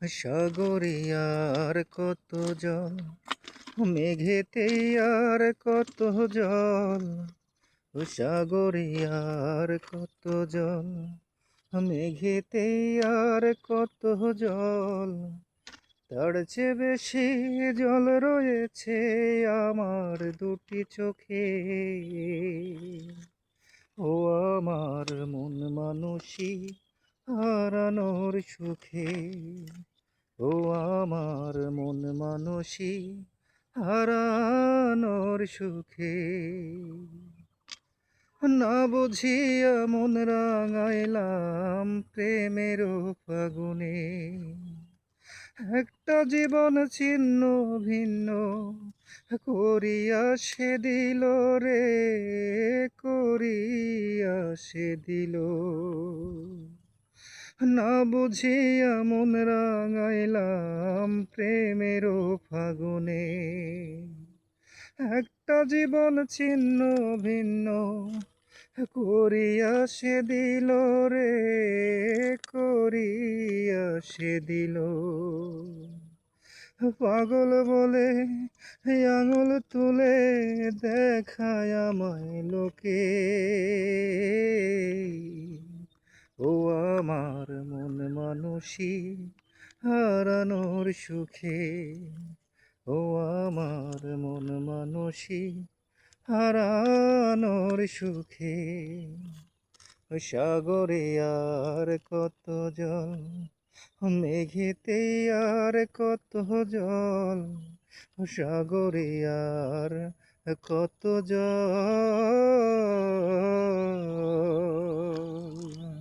সাগরে আর কত জল, মেঘেতে আর কত জল, সাগরে আর কত জল, মেঘেতে আর কত জল, তার চেয়ে বেশি জল রয়েছে আমার দুটি চোখে। ও আমার মন মানসী হারানোর সুখে, ও আমার মন মানসী হারানোর সুখে, না বুঝিয়া মন রাঙাইলাম প্রেমের ফাগুনে, একটা জীবন ছিন্ন ভিন্ন করিয়া সে দিল রে, করিয়া সে দিল, না বুঝিয়া মন রাঙাইলাম প্রেমের ফাগুনে, একটা জীবন ছিন্ন ভিন্ন করিয়া সে দিল রে, করিয়া সে দিল। পাগল বলে আঙুল তুলে দেখায় আমায় লোকে, ও আমার মন মানসী হারানোর সুখে, ও আমার মন মানসী হারানোর সুখে, সাগরে আর কত জল, মেঘেতে আর কত জল, সাগরে আর কত জল।